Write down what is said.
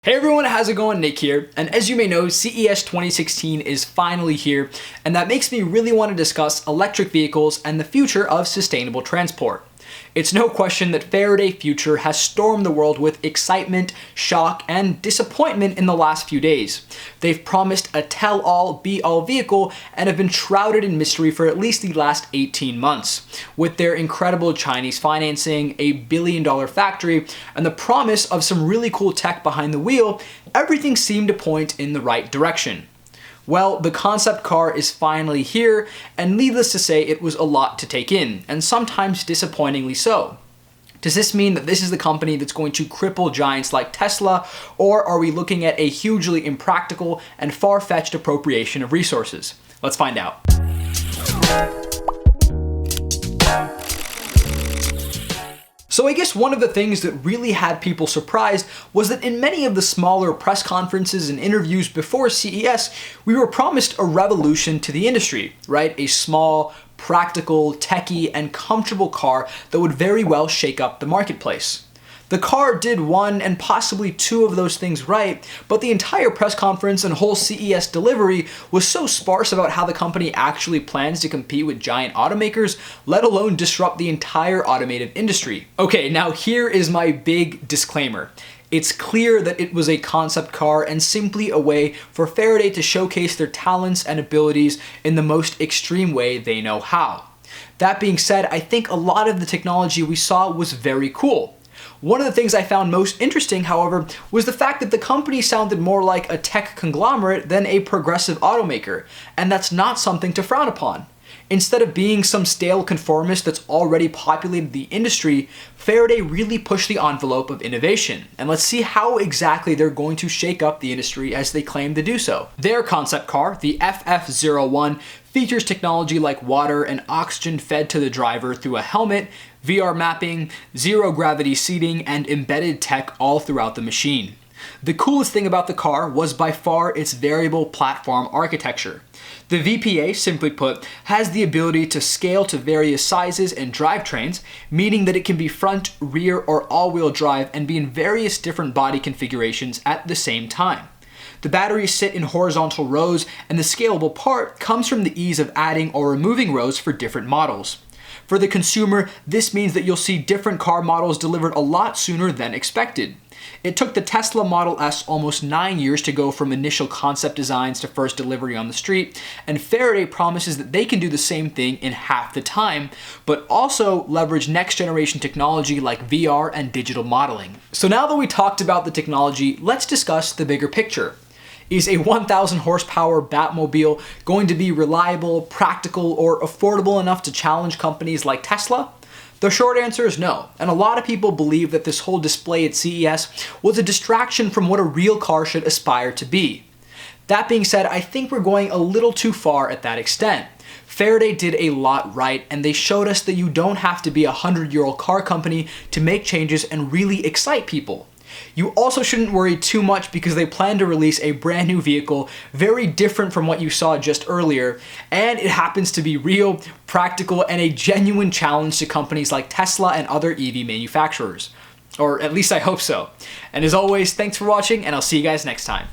Hey everyone, how's it going? Nick here, and as you may know, CES 2016 is finally here, and that makes me really want to discuss electric vehicles and the future of sustainable transport. It's no question that Faraday Future has stormed the world with excitement, shock, and disappointment in the last few days. They've promised a tell-all, be-all vehicle and have been shrouded in mystery for at least the last 18 months. With their incredible Chinese financing, a billion-dollar factory, and the promise of some really cool tech behind the wheel, everything seemed to point in the right direction. Well, the concept car is finally here, and needless to say, it was a lot to take in, and sometimes disappointingly so. Does this mean that this is the company that's going to cripple giants like Tesla, or are we looking at a hugely impractical and far-fetched appropriation of resources? Let's find out. So I guess one of the things that really had people surprised was that in many of the smaller press conferences and interviews before CES, we were promised a revolution to the industry, right? A small, practical, techy, and comfortable car that would very well shake up the marketplace. The car did one and possibly two of those things right, but the entire press conference and whole CES delivery was so sparse about how the company actually plans to compete with giant automakers, let alone disrupt the entire automotive industry. Okay, now here is my big disclaimer. It's clear that it was a concept car and simply a way for Faraday to showcase their talents and abilities in the most extreme way they know how. That being said, I think a lot of the technology we saw was very cool. One of the things I found most interesting, however, was the fact that the company sounded more like a tech conglomerate than a progressive automaker, and that's not something to frown upon. Instead of being some stale conformist that's already populated the industry, Faraday really pushed the envelope of innovation, and let's see how exactly they're going to shake up the industry as they claim to do so. Their concept car, the FF01, features technology like water and oxygen fed to the driver through a helmet, VR mapping, zero-gravity seating, and embedded tech all throughout the machine. The coolest thing about the car was by far its variable platform architecture. The VPA, simply put, has the ability to scale to various sizes and drivetrains, meaning that it can be front, rear, or all-wheel drive and be in various different body configurations at the same time. The batteries sit in horizontal rows, and the scalable part comes from the ease of adding or removing rows for different models. For the consumer, this means that you'll see different car models delivered a lot sooner than expected. It took the Tesla Model S almost 9 years to go from initial concept designs to first delivery on the street, and Faraday promises that they can do the same thing in half the time, but also leverage next generation technology like VR and digital modeling. So now that we talked about the technology, let's discuss the bigger picture. Is a 1,000 horsepower Batmobile going to be reliable, practical, or affordable enough to challenge companies like Tesla? The short answer is no, and a lot of people believe that this whole display at CES was a distraction from what a real car should aspire to be. That being said, I think we're going a little too far at that extent. Faraday did a lot right, and they showed us that you don't have to be a 100-year-old car company to make changes and really excite people. You also shouldn't worry too much because they plan to release a brand new vehicle very different from what you saw just earlier, and it happens to be real, practical, and a genuine challenge to companies like Tesla and other EV manufacturers. Or at least I hope so. And as always, thanks for watching, and I'll see you guys next time.